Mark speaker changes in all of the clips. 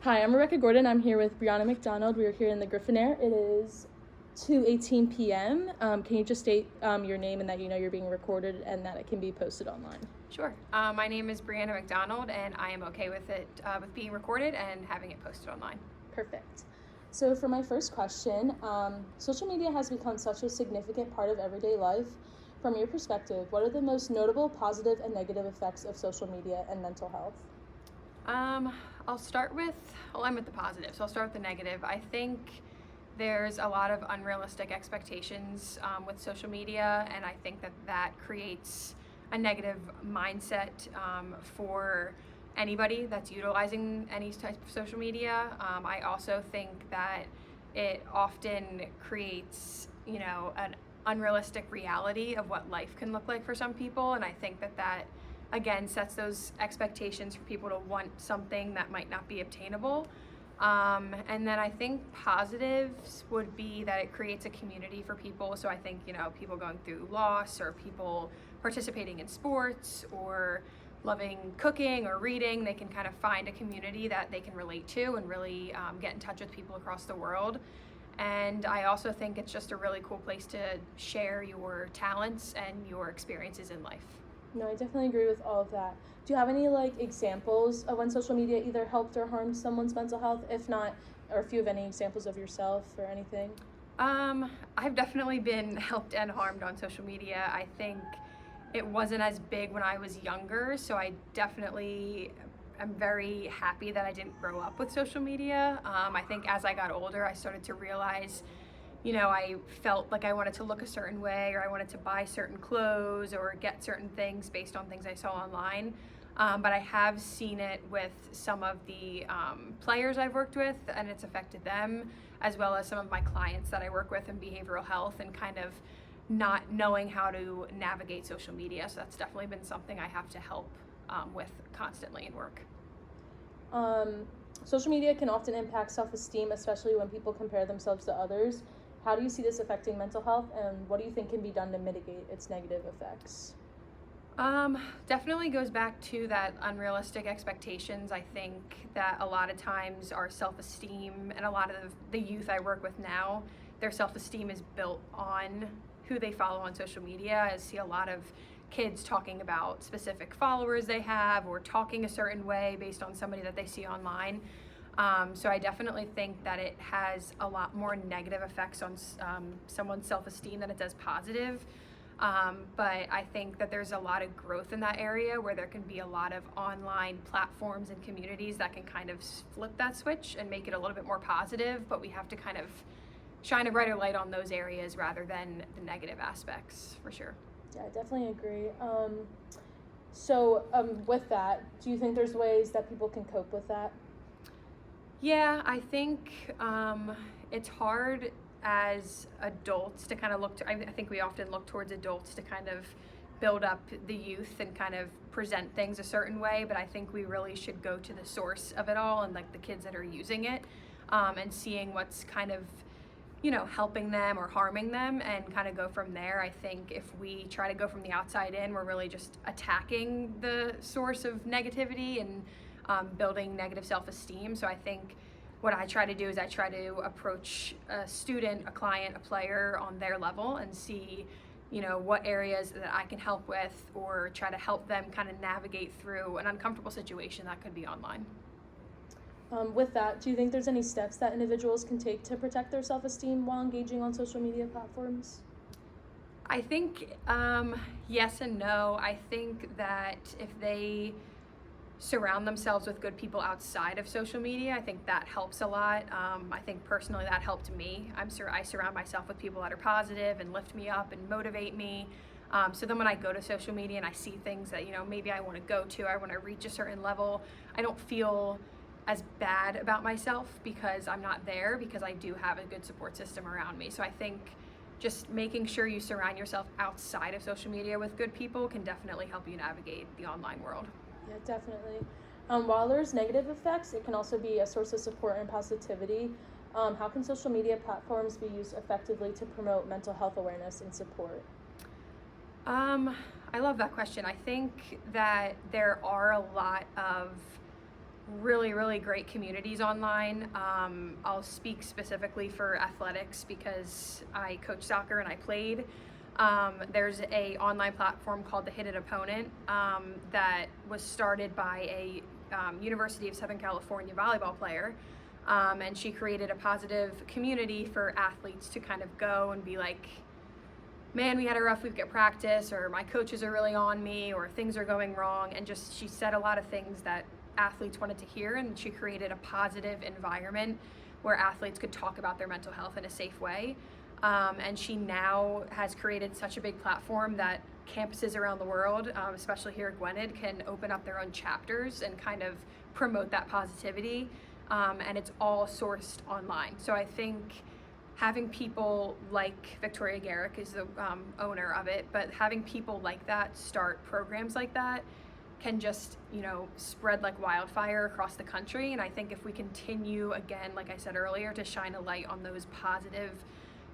Speaker 1: Hi, I'm Rebecca Gordon. I'm here with Brianna McDonald. We are here in the Griffin Air. It is 2:18 p.m. Can you just state your name and that you know you're being recorded and that it can be posted online?
Speaker 2: Sure. My name is Brianna McDonald, and I am okay with it with being recorded and having it posted online.
Speaker 1: Perfect. So for my first question, social media has become such a significant part of everyday life. From your perspective, what are the most notable positive and negative effects of social media and mental health?
Speaker 2: I'm with the positive, so I'll start with the negative. I think there's a lot of unrealistic expectations with social media, and I think that creates a negative mindset for anybody that's utilizing any type of social media. I also think that it often creates, an unrealistic reality of what life can look like for some people, and I think that again sets those expectations for people to want something that might not be obtainable. And then I think positives would be that it creates a community for people. So I think, people going through loss or people participating in sports or loving cooking or reading, they can kind of find a community that they can relate to and really get in touch with people across the world. And I also think it's just a really cool place to share your talents and your experiences in life.
Speaker 1: No, I definitely agree with all of that. Do you have any examples of when social media either helped or harmed someone's mental health? If not, or if you have any examples of yourself or anything?
Speaker 2: I've definitely been helped and harmed on social media. I think it wasn't as big when I was younger, so I definitely am very happy that I didn't grow up with social media. I think as I got older, I started to realize I felt like I wanted to look a certain way, or I wanted to buy certain clothes or get certain things based on things I saw online. But I have seen it with some of the players I've worked with, and it's affected them, as well as some of my clients that I work with in behavioral health, and kind of not knowing how to navigate social media. So that's definitely been something I have to help with constantly in work.
Speaker 1: Social media can often impact self-esteem, especially when people compare themselves to others. How do you see this affecting mental health, and what do you think can be done to mitigate its negative effects?
Speaker 2: Definitely goes back to that unrealistic expectations. I think that a lot of times our self-esteem, and a lot of the youth I work with now, their self-esteem is built on who they follow on social media. I see a lot of kids talking about specific followers they have, or talking a certain way based on somebody that they see online. So I definitely think that it has a lot more negative effects on someone's self-esteem than it does positive. But I think that there's a lot of growth in that area, where there can be a lot of online platforms and communities that can kind of flip that switch and make it a little bit more positive, but we have to kind of shine a brighter light on those areas rather than the negative aspects, for sure.
Speaker 1: Yeah, I definitely agree. With that, do you think there's ways that people can cope with that?
Speaker 2: Yeah, I think it's hard as adults to kind of I think we often look towards adults to kind of build up the youth and kind of present things a certain way, but I think we really should go to the source of it all, and the kids that are using it, and seeing what's kind of helping them or harming them, and kind of go from there. I think if we try to go from the outside in, we're really just attacking the source of negativity and building negative self-esteem. So I think what I try to do is I try to approach a student, a client, a player on their level, and see what areas that I can help with, or try to help them kind of navigate through an uncomfortable situation that could be online.
Speaker 1: With that, do you think there's any steps that individuals can take to protect their self-esteem while engaging on social media platforms?
Speaker 2: I think yes and no. I think that if they surround themselves with good people outside of social media, I think that helps a lot. I think personally that helped me. I surround myself with people that are positive and lift me up and motivate me. So then when I go to social media and I see things that maybe I want to go to, I want to reach a certain level, I don't feel as bad about myself because I'm not there, because I do have a good support system around me. So I think just making sure you surround yourself outside of social media with good people can definitely help you navigate the online world.
Speaker 1: Yeah, definitely. While there's negative effects, it can also be a source of support and positivity. How can social media platforms be used effectively to promote mental health awareness and support?
Speaker 2: I love that question. I think that there are a lot of really, really great communities online. I'll speak specifically for athletics because I coach soccer and I played. There's a online platform called The Hidden Opponent that was started by a University of Southern California volleyball player. And she created a positive community for athletes to kind of go and be like, man, we had a rough week at practice, or my coaches are really on me, or things are going wrong. And just, she said a lot of things that athletes wanted to hear, and she created a positive environment where athletes could talk about their mental health in a safe way. And she now has created such a big platform that campuses around the world, especially here at Gwinnett, can open up their own chapters and kind of promote that positivity. And it's all sourced online. So I think having people like Victoria Garrick is the owner of it, but having people like that start programs like that can just, spread like wildfire across the country. And I think if we continue, again, like I said earlier, to shine a light on those positive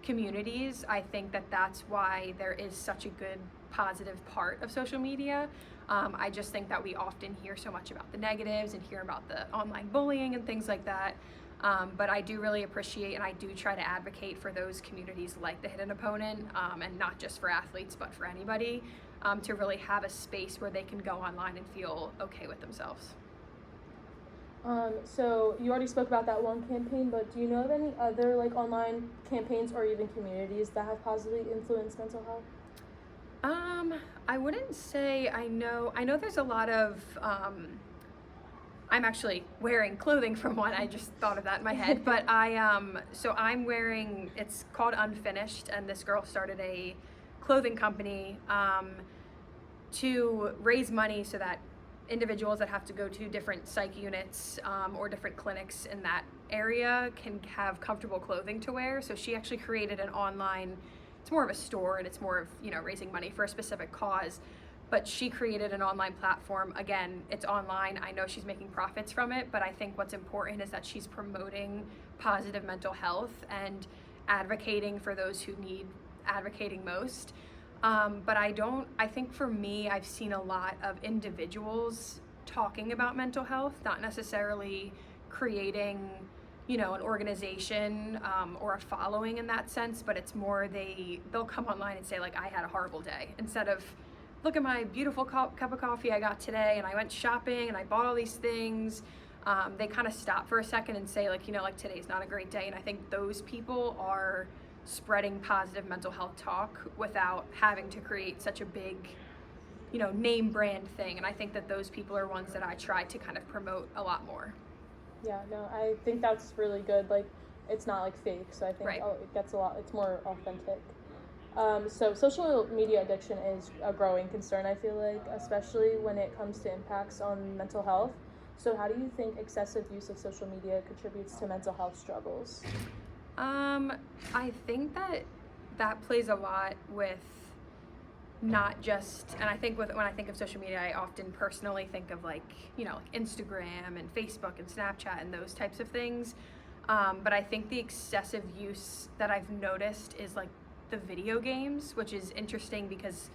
Speaker 2: communities, I think that that's why there is such a good positive part of social media. I just think that we often hear so much about the negatives and hear about the online bullying and things like that. But I do really appreciate, and I do try to advocate for those communities like The Hidden Opponent, and not just for athletes, but for anybody, to really have a space where they can go online and feel okay with themselves.
Speaker 1: So you already spoke about that one campaign, but do you know of any other like online campaigns or even communities that have positively influenced mental health?
Speaker 2: I wouldn't say I know there's a lot of, I'm actually wearing clothing from one, I just thought of that in my head, but so I'm wearing, it's called Unfinished, and this girl started a clothing company, to raise money so that individuals that have to go to different psych units, or different clinics in that area can have comfortable clothing to wear. So she actually created an online, it's more of a store, and it's more of, raising money for a specific cause. But she created an online platform. Again, it's online. I know she's making profits from it, but I think what's important is that she's promoting positive mental health and advocating for those who need advocating most. But I think for me, I've seen a lot of individuals talking about mental health, not necessarily creating, an organization, or a following in that sense, but it's more they'll come online and say like, I had a horrible day, instead of, look at my beautiful cup of coffee I got today, and I went shopping and I bought all these things. They kind of stop for a second and say like, like today's not a great day. And I think those people are spreading positive mental health talk without having to create such a big, name brand thing. And I think that those people are ones that I try to kind of promote a lot more.
Speaker 1: Yeah, no, I think that's really good. Like, it's not like fake, so I think
Speaker 2: Right.
Speaker 1: it gets it's more authentic. So social media addiction is a growing concern, I feel like, especially when it comes to impacts on mental health. So how do you think excessive use of social media contributes to mental health struggles?
Speaker 2: I think that plays a lot with not just, and I think when I think of social media, I often personally think of like, like Instagram and Facebook and Snapchat and those types of things. But I think the excessive use that I've noticed is like the video games, which is interesting because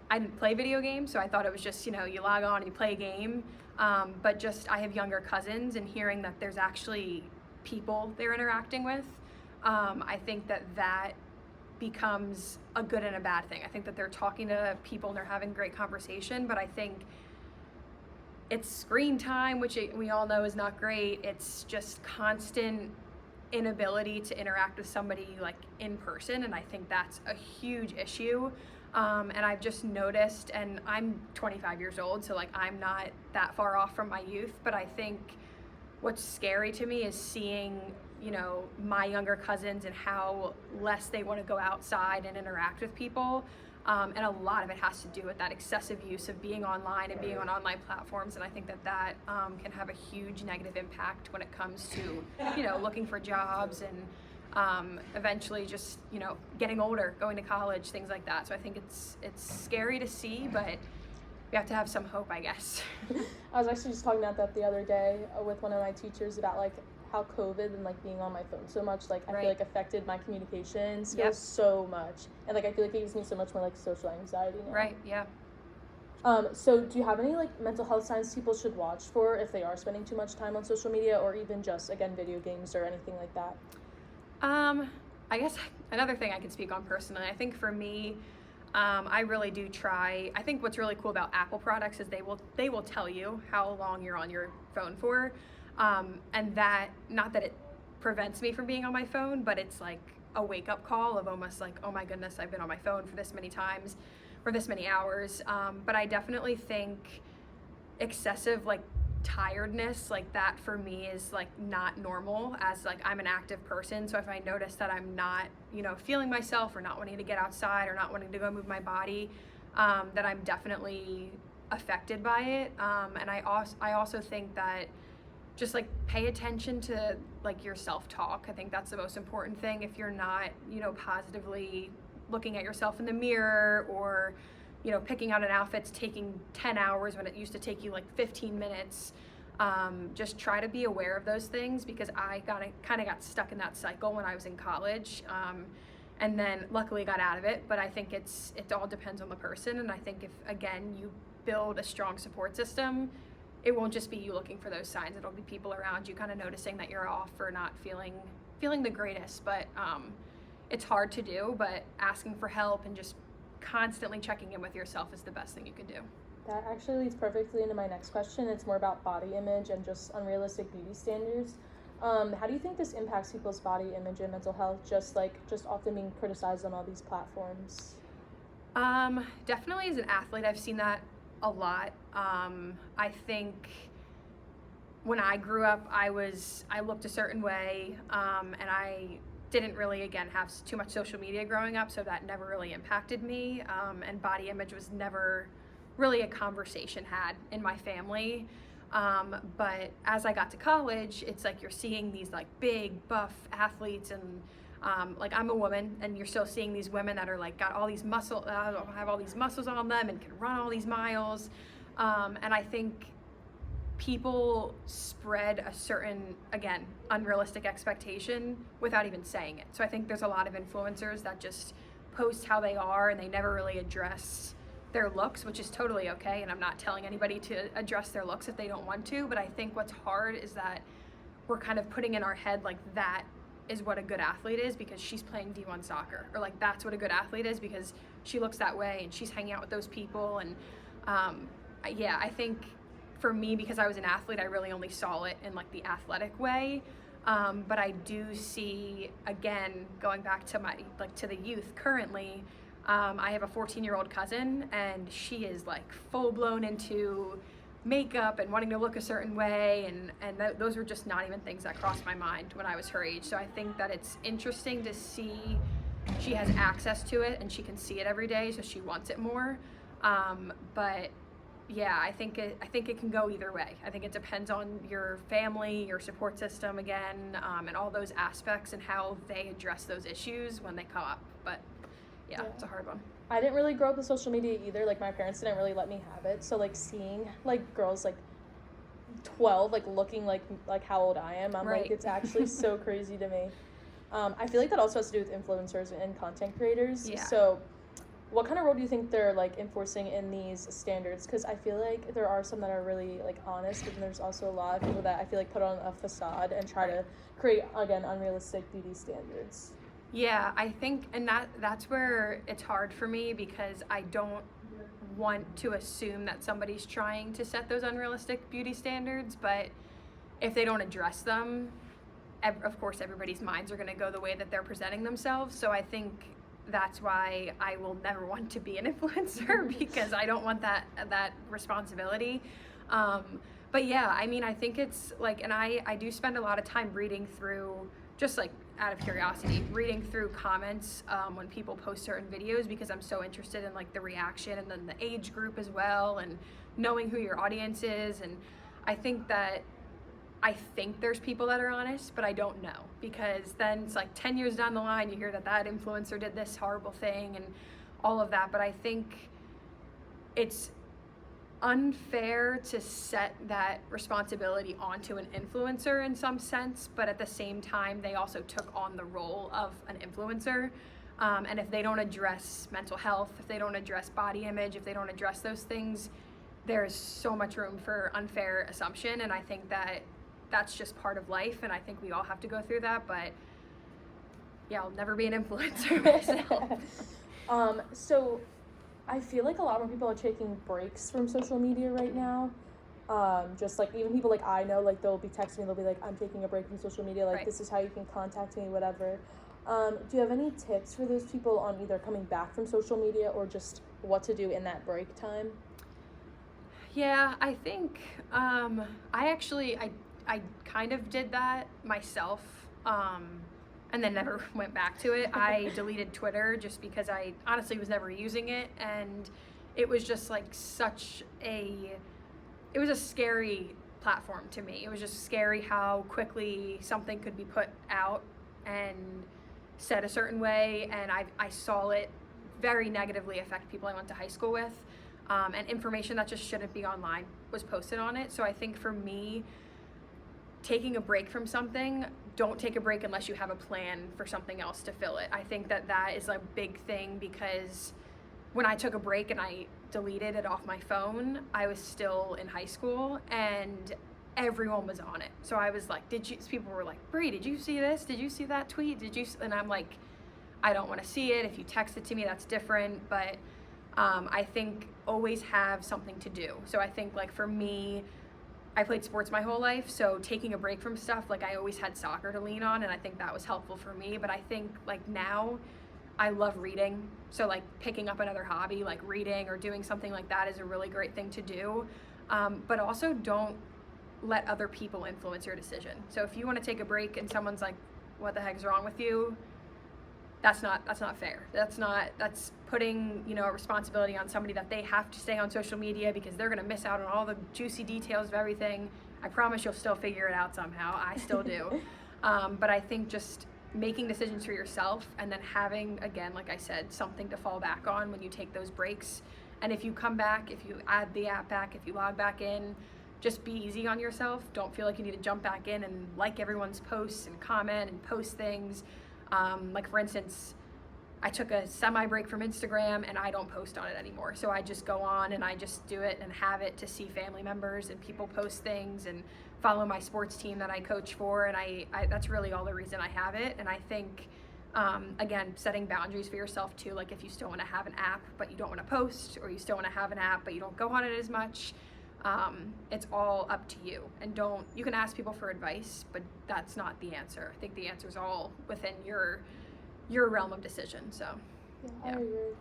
Speaker 2: I didn't play video games, so I thought it was just, you log on and you play a game. But just, I have younger cousins, and hearing that there's actually people they're interacting with, I think that becomes a good and a bad thing. I think that they're talking to people and they're having great conversation, but I think it's screen time, which we all know is not great. It's just constant inability to interact with somebody like in person, and I think that's a huge issue. And I've just noticed, and I'm 25 years old, so like I'm not that far off from my youth, but I think what's scary to me is seeing, my younger cousins and how less they want to go outside and interact with people. And a lot of it has to do with that excessive use of being online and being on online platforms. And I think that can have a huge negative impact when it comes to, looking for jobs and eventually just, getting older, going to college, things like that. So I think it's scary to see, but we have to have some hope, I guess.
Speaker 1: I was actually just talking about that the other day with one of my teachers about like how COVID and like being on my phone so much, like I
Speaker 2: Right.
Speaker 1: feel like affected my communication skills
Speaker 2: Yep.
Speaker 1: so much, and like I feel like it gives me so much more like social anxiety now.
Speaker 2: Right, yeah.
Speaker 1: So do you have any like mental health signs people should watch for if they are spending too much time on social media, or even just, again, video games or anything like that?
Speaker 2: I guess another thing I can speak on personally, I think for me, I really do try. I think what's really cool about Apple products is they will tell you how long you're on your phone for, and that, not that it prevents me from being on my phone, but it's like a wake up call of almost like, oh my goodness, I've been on my phone for this many times, for this many hours. But I definitely think excessive like tiredness like that for me is like not normal, as like I'm an active person. So if I notice that I'm not, feeling myself, or not wanting to get outside, or not wanting to go move my body, that I'm definitely affected by it. And I also think that just like pay attention to like your self-talk. I think that's the most important thing. If you're not, positively looking at yourself in the mirror, or picking out an outfit's taking 10 hours when it used to take you like 15 minutes. Just try to be aware of those things, because I kind of got stuck in that cycle when I was in college, and then luckily got out of it. But I think it all depends on the person, and I think if, again, you build a strong support system, it won't just be you looking for those signs. It'll be people around you kind of noticing that you're off, or not feeling the greatest. But it's hard to do, but asking for help and just constantly checking in with yourself is the best thing you can do.
Speaker 1: That actually leads perfectly into my next question. It's more about body image and just unrealistic beauty standards. How do you think this impacts people's body image and mental health, just often being criticized on all these platforms?
Speaker 2: Definitely as an athlete, I've seen that a lot. I think when I grew up, I looked a certain way, and I didn't really, again, have too much social media growing up, so that never really impacted me, and body image was never really a conversation had in my family. But as I got to college, it's like you're seeing these like big buff athletes, and like I'm a woman, and you're still seeing these women that are like got all these have all these muscles on them and can run all these miles, and I think people spread a certain, again, unrealistic expectation without even saying it. So I think there's a lot of influencers that just post how they are, and they never really address their looks, which is totally okay. And I'm not telling anybody to address their looks if they don't want to. But I think what's hard is that we're kind of putting in our head like that is what a good athlete is because she's playing D1 soccer, or like that's what a good athlete is because she looks that way and she's hanging out with those people. And yeah, I think for me, because I was an athlete, I really only saw it in like the athletic way. But I do see, again, going back to to the youth currently, I have a 14-year-old cousin, and she is like full blown into makeup and wanting to look a certain way, and those were just not even things that crossed my mind when I was her age. So I think that it's interesting to see she has access to it and she can see it every day, so she wants it more. But yeah, I think it can go either way. I think it depends on your family, your support system, again, and all those aspects and how they address those issues when they come up. But yeah, it's a hard one.
Speaker 1: I didn't really grow up with social media either. Like, my parents didn't really let me have it. So, like, seeing, like, girls, like, 12, like, looking like how old I am, I'm
Speaker 2: right.
Speaker 1: Like, it's actually so crazy to me. I feel like that also has to do with influencers and content creators.
Speaker 2: Yeah.
Speaker 1: So, what kind of role do you think they're, like, enforcing in these standards? Because I feel like there are some that are really, like, honest, but then there's also a lot of people that I feel like put on a facade and try to create, again, unrealistic beauty standards.
Speaker 2: Yeah, I think, and that's where it's hard for me, because I don't want to assume that somebody's trying to set those unrealistic beauty standards, but if they don't address them, of course everybody's minds are going to go the way that they're presenting themselves. So I think that's why I will never want to be an influencer, because I don't want that responsibility. But yeah, I mean, I think it's like, and I do spend a lot of time reading through, just like out of curiosity, reading through comments when people post certain videos, because I'm so interested in like the reaction and then the age group as well, and knowing who your audience is. And I think there's people that are honest, but I don't know, because then it's like 10 years down the line, you hear that influencer did this horrible thing and all of that. But I think it's unfair to set that responsibility onto an influencer in some sense, but at the same time, they also took on the role of an influencer. And if they don't address mental health, if they don't address body image, if they don't address those things, there's so much room for unfair assumption. And I think that that's just part of life. And I think we all have to go through that. But yeah, I'll never be an influencer myself.
Speaker 1: So I feel like a lot more people are taking breaks from social media right now. Just like even people like I know, like they'll be texting me, they'll be like, I'm taking a break from social media, like this is how you can contact me, whatever. Do you have any tips for those people on either coming back from social media or just what to do in that break time?
Speaker 2: Yeah, I think I kind of did that myself, and then never went back to it. I deleted Twitter just because I honestly was never using it, and it was just like it was a scary platform to me. It was just scary how quickly something could be put out and said a certain way, and I saw it very negatively affect people I went to high school with, and information that just shouldn't be online was posted on it. So I think for me, taking a break from something, don't take a break unless you have a plan for something else to fill it. I think that is a big thing, because when I took a break and I deleted it off my phone, I was still in high school and everyone was on it. So I was like, people were like, Bree, did you see this? Did you see that tweet? And I'm like, I don't want to see it. If you text it to me, that's different. But I think always have something to do. So I think like for me, I played sports my whole life, so taking a break from stuff, like I always had soccer to lean on, and I think that was helpful for me. But I think like now I love reading, so like picking up another hobby like reading or doing something like that is a really great thing to do. But also don't let other people influence your decision. So if you want to take a break and someone's like, what the heck is wrong with you? That's not fair. That's putting, a responsibility on somebody that they have to stay on social media because they're going to miss out on all the juicy details of everything. I promise you'll still figure it out somehow. I still do. But I think just making decisions for yourself and then having, again, like I said, something to fall back on when you take those breaks. And if you come back, if you add the app back, if you log back in, just be easy on yourself. Don't feel like you need to jump back in and like everyone's posts and comment and post things. Like for instance, I took a semi-break from Instagram and I don't post on it anymore. So I just go on and I just do it and have it to see family members and people post things and follow my sports team that I coach for. And I that's really all the reason I have it. And I think, again, setting boundaries for yourself too. Like if you still want to have an app, but you don't want to post, or you still want to have an app, but you don't go on it as much. It's all up to you, and you can ask people for advice, but that's not the answer. I think the answer is all within your realm of decision. So
Speaker 1: yeah. I agree.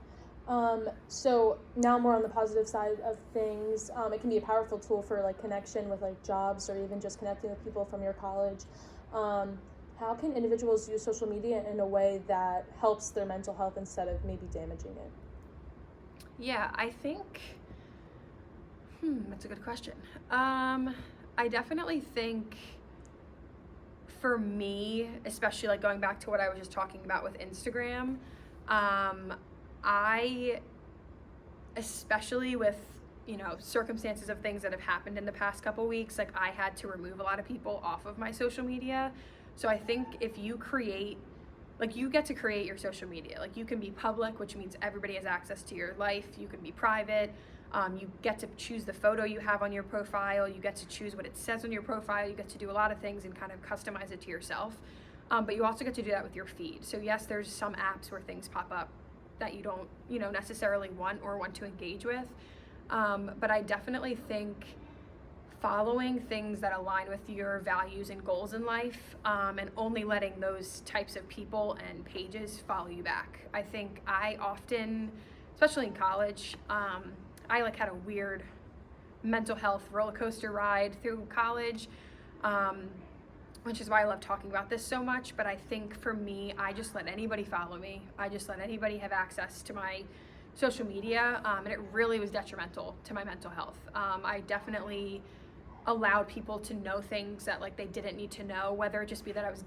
Speaker 1: So now more on the positive side of things, it can be a powerful tool for like connection with like jobs or even just connecting with people from your college. How can individuals use social media in a way that helps their mental health instead of maybe damaging it?
Speaker 2: Yeah, I think that's a good question. I definitely think for me, especially like going back to what I was just talking about with Instagram, I, especially with, circumstances of things that have happened in the past couple weeks, like I had to remove a lot of people off of my social media. So I think if you get to create your social media. Like you can be public, which means everybody has access to your life. You can be private. You get to choose the photo you have on your profile. You get to choose what it says on your profile. You get to do a lot of things and kind of customize it to yourself. But you also get to do that with your feed. So yes, there's some apps where things pop up that you don't, necessarily want to engage with. But I definitely think following things that align with your values and goals in life, and only letting those types of people and pages follow you back. I think I often, especially in college, I had a weird mental health roller coaster ride through college, which is why I love talking about this so much. But I think for me, I just let anybody follow me. I just let anybody have access to my social media, and it really was detrimental to my mental health. I definitely allowed people to know things that they didn't need to know, whether it just be that I was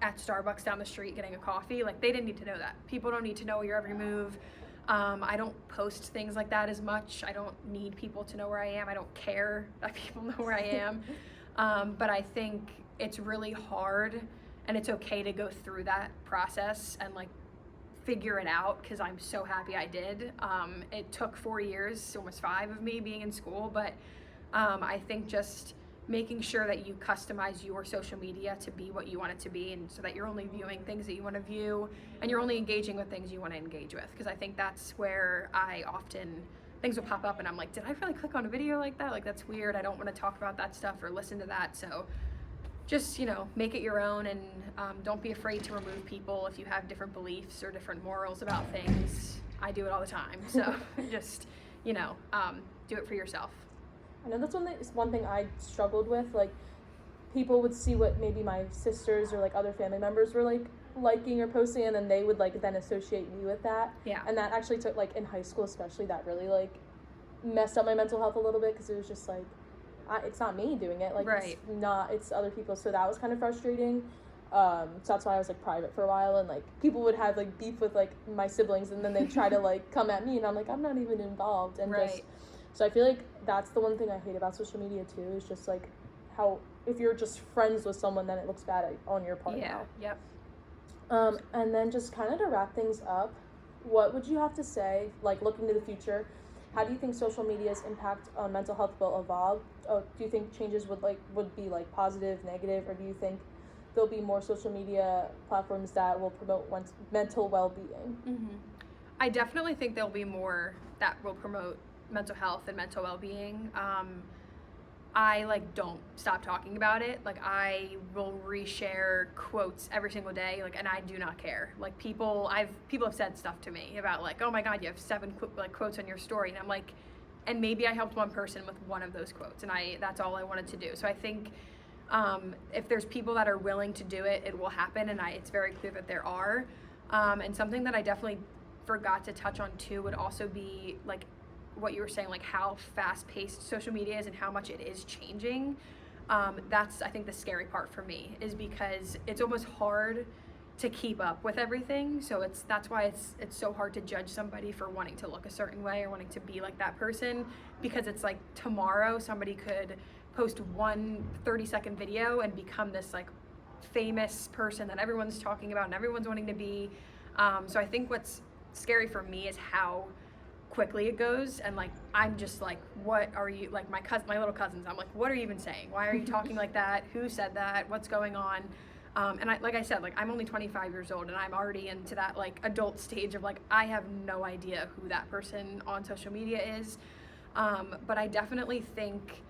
Speaker 2: at Starbucks down the street getting a coffee. They didn't need to know that. People don't need to know your every move. I don't post things like that as much. I don't need people to know where I am. I don't care that people know where I am. But I think it's really hard, and it's okay to go through that process and figure it out, because I'm so happy I did. It took 4 years, almost 5 of me being in school, but I think just making sure that you customize your social media to be what you want it to be, and so that you're only viewing things that you want to view, and you're only engaging with things you want to engage with, because I think that's where things will pop up and I'm like, did I really click on a video like that? Like, that's weird. I don't want to talk about that stuff or listen to that. So just, make it your own, and don't be afraid to remove people if you have different beliefs or different morals about things. I do it all the time. So just, do it for yourself.
Speaker 1: I know that's one thing I struggled with. Like, people would see what maybe my sisters or like other family members were like liking or posting, and then they would like then associate me with that.
Speaker 2: Yeah.
Speaker 1: And that actually took, like, in high school especially, that really like messed up my mental health a little bit, because it was just like, it's not me doing it. Like,
Speaker 2: right.
Speaker 1: It's other people. So that was kind of frustrating. So that's why I was like private for a while, and like people would have like beef with like my siblings, and then they'd try to like come at me, and I'm like, I'm not even involved. And
Speaker 2: right.
Speaker 1: So I feel like that's the one thing I hate about social media too, is just like how if you're just friends with someone, then it looks bad on your part now.
Speaker 2: Yep.
Speaker 1: And then just kind of to wrap things up, what would you have to say, like looking to the future, how do you think social media's impact on mental health will evolve? Do you think changes would be like positive, negative, or do you think there'll be more social media platforms that will promote one's mental well-being?
Speaker 2: Mm-hmm. I definitely think there'll be more that will promote mental health and mental well-being. I don't stop talking about it. Like, I will reshare quotes every single day, and I do not care. Like, people have said stuff to me about like, oh my God, you have 7 quotes on your story, and I'm like, and maybe I helped one person with one of those quotes, and that's all I wanted to do. So I think if there's people that are willing to do it, it will happen, and it's very clear that there are. And something that I definitely forgot to touch on too would also be like what you were saying, like how fast-paced social media is and how much it is changing. That's, I think, the scary part for me, is because it's almost hard to keep up with everything. So that's why it's so hard to judge somebody for wanting to look a certain way or wanting to be like that person, because it's like tomorrow somebody could post one 30-second video and become this like famous person that everyone's talking about and everyone's wanting to be. So I think what's scary for me is how quickly it goes, and like I'm just like, what are you, like my little cousins, I'm like, what are you even saying? Why are you talking like that? Who said that? What's going on? And like I said, like I'm only 25 years old, and I'm already into that like adult stage of like, I have no idea who that person on social media is. But I definitely think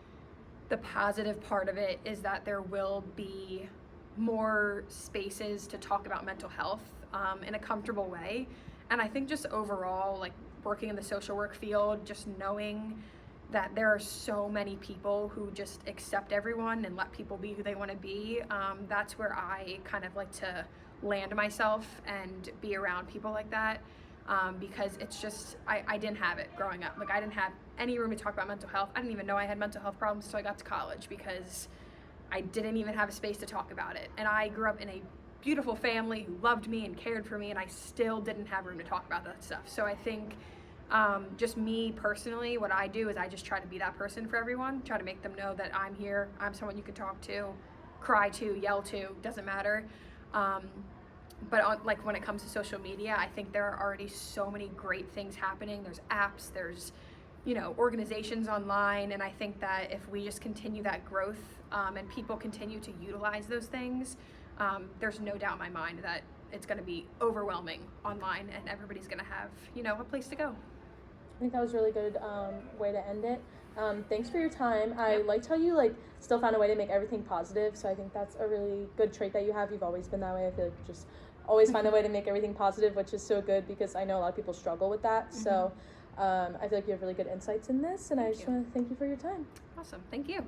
Speaker 2: the positive part of it is that there will be more spaces to talk about mental health in a comfortable way. And I think just overall, like working in the social work field, just knowing that there are so many people who just accept everyone and let people be who they want to be, that's where I kind of like to land myself and be around people like that, because it's just, I didn't have it growing up. Like, I didn't have any room to talk about mental health. I didn't even know I had mental health problems until I got to college, because I didn't even have a space to talk about it. And I grew up in a beautiful family who loved me and cared for me, and I still didn't have room to talk about that stuff. So I think just me personally, what I do is I just try to be that person for everyone, try to make them know that I'm here, I'm someone you can talk to, cry to, yell to, doesn't matter. But like when it comes to social media, I think there are already so many great things happening. There's apps, there's organizations online, and I think that if we just continue that growth and people continue to utilize those things, there's no doubt in my mind that it's going to be overwhelming online, and everybody's going to have a place to go.
Speaker 1: I think that was a really good way to end it. Thanks for your time. I liked how you still found a way to make everything positive, so I think that's a really good trait that you have. You've always been that way. I feel like you just always find a way to make everything positive, which is so good, because I know a lot of people struggle with that. Mm-hmm. So I feel like you have really good insights in this, and I just want to thank you for your time.
Speaker 2: Awesome. Thank you.